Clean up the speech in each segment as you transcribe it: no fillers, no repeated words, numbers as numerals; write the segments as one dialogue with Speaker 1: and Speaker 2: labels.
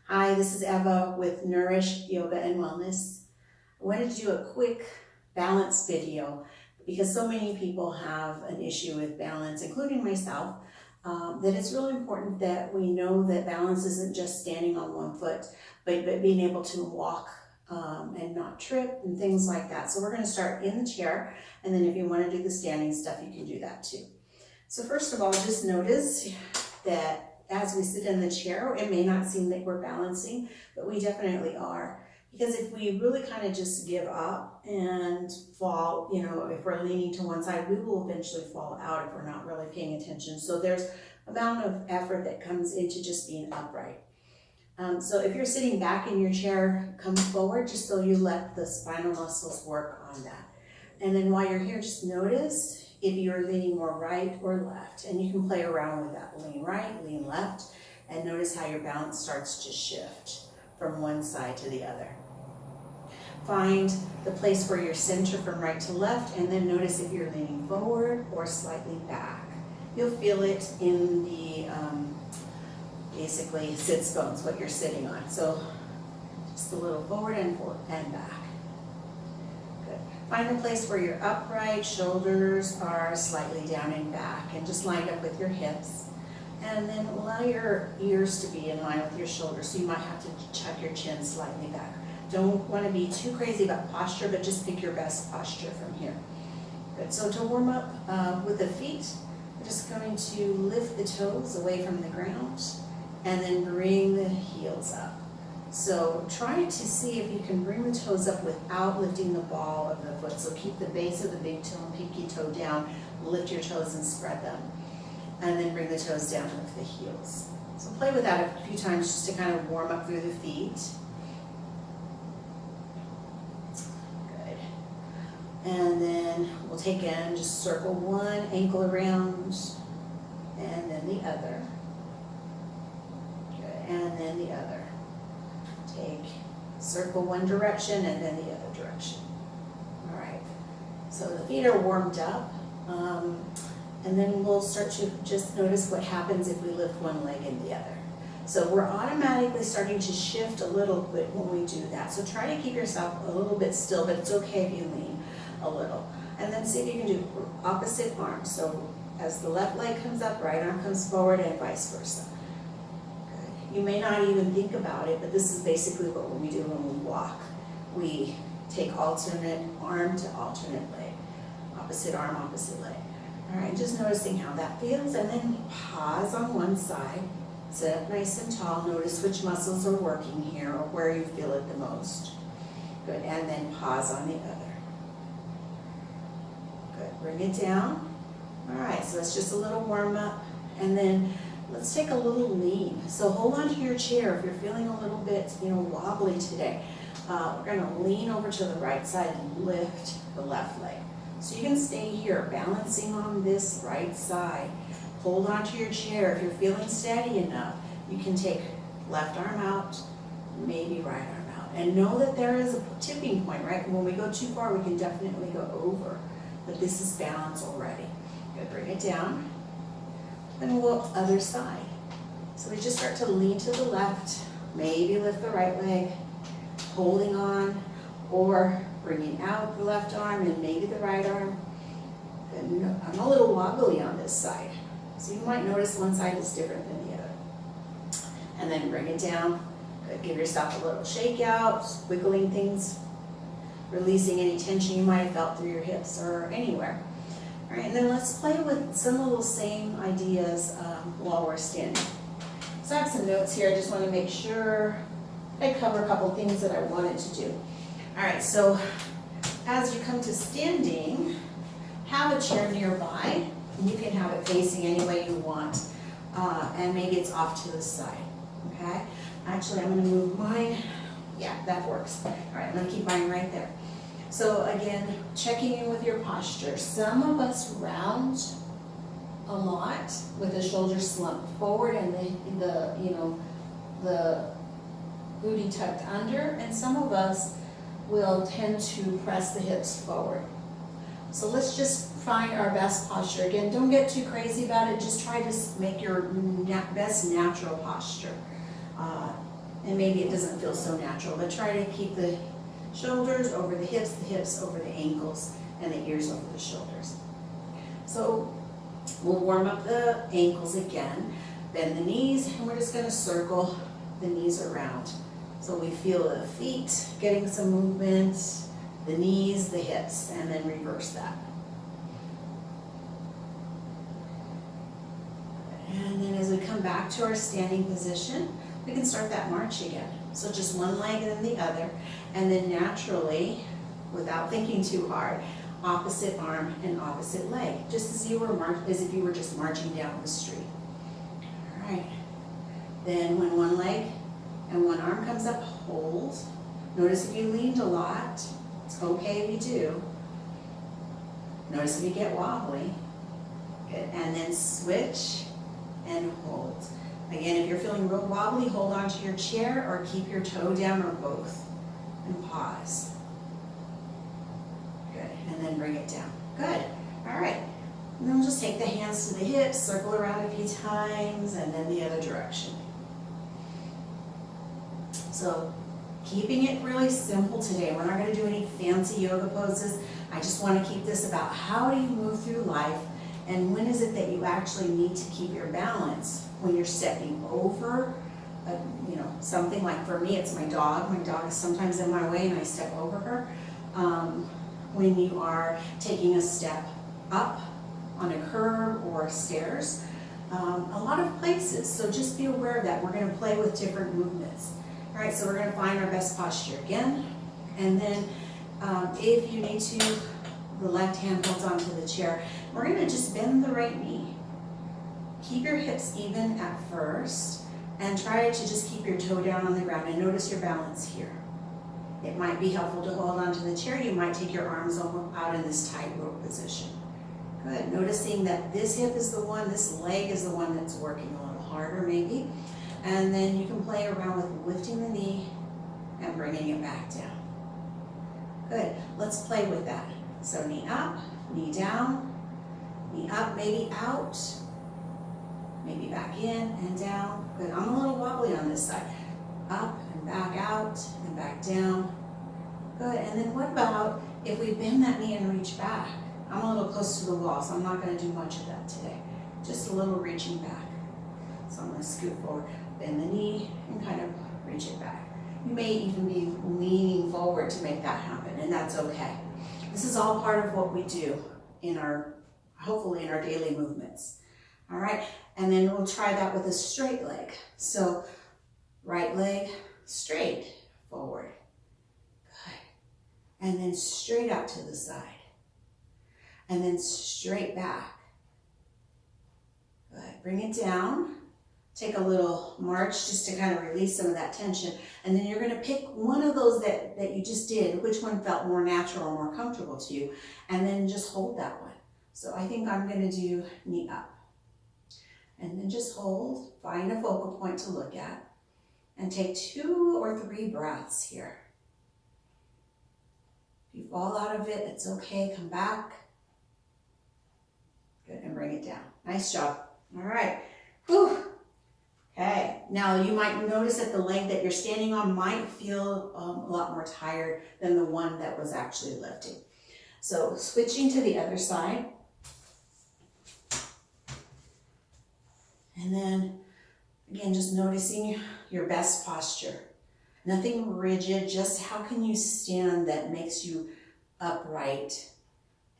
Speaker 1: Hi, this is Eva with Nourish Yoga and Wellness. I wanted to do a quick balance video because so many people have an issue with balance, including myself, that it's really important that we know that balance isn't just standing on one foot, but being able to walk and not trip and things like that. So we're going to start in the chair, and then if you want to do the standing stuff, you can do that too. So first of all, just notice that as we sit in the chair, it may not seem that we're balancing, but we definitely are. Because if we really kind of just give up and fall, if we're leaning to one side, we will eventually fall out if we're not really paying attention. So there's amount of effort that comes into just being upright. So if you're sitting back in your chair, come forward just so you let the spinal muscles work on that. And then while you're here, just notice if you're leaning more right or left. And you can play around with that. Lean right, lean left, and notice how your balance starts to shift from one side to the other. Find the place for your center from right to left, and then notice if you're leaning forward or slightly back. You'll feel it in the basically sits bones, what you're sitting on. So just a little forward and back. Good. Find a place where you're upright, shoulders are slightly down and back, and just lined up with your hips. And then allow your ears to be in line with your shoulders, so you might have to chuck your chin slightly back. Don't want to be too crazy about posture, but just pick your best posture from here. Good. So to warm up with the feet, we're just going to lift the toes away from the ground and then bring the heels up. So try to see if you can bring the toes up without lifting the ball of the foot. So keep the base of the big toe and pinky toe down, lift your toes and spread them. And then bring the toes down with the heels. So play with that a few times just to kind of warm up through the feet. Good. And then we'll take in, just circle one ankle around, and then the other. Good. And then the other. Circle one direction and then the other direction. All right. So the feet are warmed up. And then we'll start to just notice what happens if we lift one leg and the other. So we're automatically starting to shift a little bit when we do that. So try to keep yourself a little bit still, but it's okay if you lean a little. And then see if you can do opposite arms. So as the left leg comes up, right arm comes forward and vice versa. Good. You may not even think about it, but this is basically what we do when we walk. We take alternate arm to alternate leg. Opposite arm, opposite leg. All right, just noticing how that feels, and then pause on one side. Sit up nice and tall. Notice which muscles are working here or where you feel it the most. Good, and then pause on the other. Good, bring it down. All right, so it's just a little warm up, and then let's take a little lean. So hold on to your chair if you're feeling a little bit, wobbly today. We're gonna lean over to the right side and lift the left leg. So you can stay here, balancing on this right side. Hold onto your chair. If you're feeling steady enough, you can take left arm out, maybe right arm out. And know that there is a tipping point, right? When we go too far, we can definitely go over. But this is balance already. Good, bring it down. And we'll other side. So we just start to lean to the left, maybe lift the right leg, holding on, or bringing out the left arm and maybe the right arm. And I'm a little wobbly on this side. So you might notice one side is different than the other. And then bring it down. Give yourself a little shake out, wiggling things, releasing any tension you might have felt through your hips or anywhere. All right, and then let's play with some of those same ideas while we're standing. So I have some notes here. I just want to make sure I cover a couple things that I wanted to do. All right, so as you come to standing, have a chair nearby. You can have it facing any way you want, and maybe it's off to the side, okay? Actually, I'm gonna move mine. Yeah, that works. All right, I'm gonna keep mine right there. So again, checking in with your posture. Some of us round a lot with the shoulders slumped forward and the booty tucked under, and some of us will tend to press the hips forward. So let's just find our best posture. Again, don't get too crazy about it. Just try to make your best natural posture. And and maybe it doesn't feel so natural, but try to keep the shoulders over the hips over the ankles, and the ears over the shoulders. So we'll warm up the ankles again, bend the knees, and we're just gonna circle the knees around. So we feel the feet getting some movement, the knees, the hips, and then reverse that. And then as we come back to our standing position, we can start that march again. So just one leg and then the other, and then naturally, without thinking too hard, opposite arm and opposite leg, just as if you were just marching down the street. All right. Then when one leg and one arm comes up, hold. Notice if you leaned a lot. It's okay if you do. Notice if you get wobbly. Good. And then switch and hold. Again, if you're feeling real wobbly, hold on to your chair or keep your toe down or both. And pause. Good. And then bring it down. Good. All right. And then we'll just take the hands to the hips, circle around a few times, and then the other direction. So keeping it really simple today. We're not going to do any fancy yoga poses. I just want to keep this about how do you move through life, and when is it that you actually need to keep your balance when you're stepping over, something like for me, it's my dog. My dog is sometimes in my way and I step over her. When you are taking a step up on a curb or stairs, a lot of places. So just be aware of that. We're going to play with different movements. All right, so we're going to find our best posture again. And then if you need to, the left hand holds onto the chair. We're going to just bend the right knee. Keep your hips even at first and try to just keep your toe down on the ground and notice your balance here. It might be helpful to hold onto the chair. You might take your arms out in this tightrope position. Good. Noticing that this hip is the one, this leg is the one that's working a little harder maybe. And then you can play around with lifting the knee and bringing it back down. Good. Let's play with that. So knee up, knee down, knee up, maybe out, maybe back in and down. Good. I'm a little wobbly on this side. Up and back out and back down. Good. And then what about if we bend that knee and reach back? I'm a little close to the wall, so I'm not going to do much of that today. Just a little reaching back. So I'm going to scoot forward, bend the knee, and kind of reach it back. You may even be leaning forward to make that happen, and that's okay. This is all part of what we do hopefully in our daily movements. All right, and then we'll try that with a straight leg. So right leg straight forward. Good. And then straight out to the side. And then straight back. Good. Bring it down. Take a little march just to kind of release some of that tension. And then you're going to pick one of those that you just did, which one felt more natural or more comfortable to you, and then just hold that one. So I think I'm going to do knee up. And then just hold, find a focal point to look at, and take 2 or 3 breaths here. If you fall out of it, it's okay, come back. Good, and bring it down. Nice job. All right. Whew. Okay, now you might notice that the leg that you're standing on might feel a lot more tired than the one that was actually lifting. So switching to the other side. And then, again, just noticing your best posture. Nothing rigid, just how can you stand that makes you upright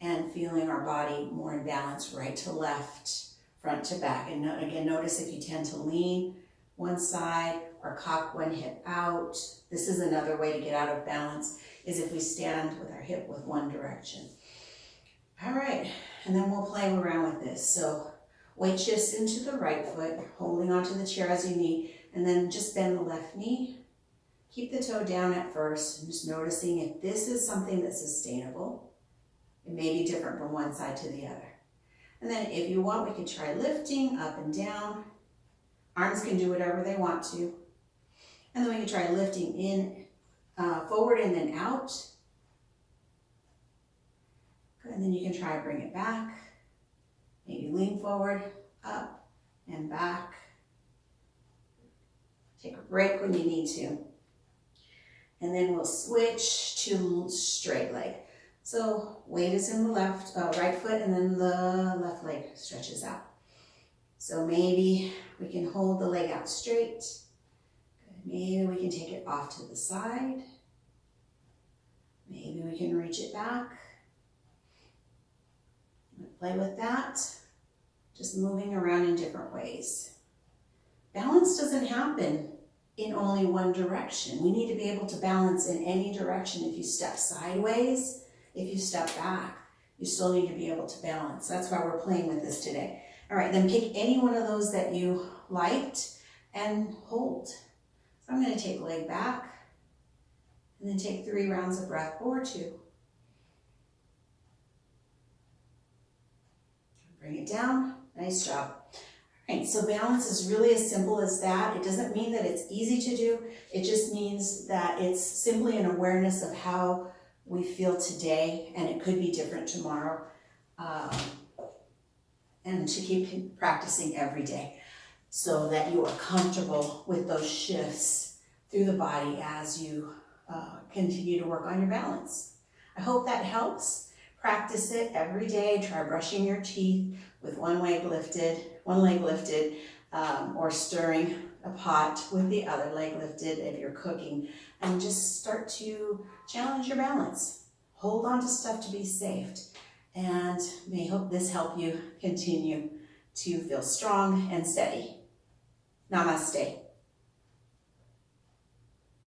Speaker 1: and feeling our body more in balance, right to left, front to back. And again, notice if you tend to lean one side or cock one hip out. This is another way to get out of balance, is if we stand with our hip with one direction. All right, and then we'll play around with this. So weight shifts into the right foot, holding onto the chair as you need, and then just bend the left knee. Keep the toe down at first, and just noticing if this is something that's sustainable. It may be different from one side to the other. And then if you want, we can try lifting up and down. Arms can do whatever they want to. And then we can try lifting in, forward and then out. Good. And then you can try bring it back. Maybe lean forward, up and back. Take a break when you need to. And then we'll switch to straight leg. So weight is in the right foot, and then the left leg stretches out. So maybe we can hold the leg out straight. Maybe we can take it off to the side. Maybe we can reach it back. Play with that. Just moving around in different ways. Balance doesn't happen in only one direction. We need to be able to balance in any direction. If you step sideways, if you step back, you still need to be able to balance. That's why we're playing with this today. All right, then pick any one of those that you liked and hold. So I'm going to take leg back and then take 3 rounds of breath or 2. Bring it down. Nice job. All right, so balance is really as simple as that. It doesn't mean that it's easy to do. It just means that it's simply an awareness of how we feel today, and it could be different tomorrow. And to keep practicing every day so that you are comfortable with those shifts through the body as you continue to work on your balance. I hope that helps. Practice it every day. Try brushing your teeth with one leg lifted, or stirring a pot with the other leg lifted if you're cooking, and just start to challenge your balance. Hold on to stuff to be safe. And may this help you continue to feel strong and steady. Namaste.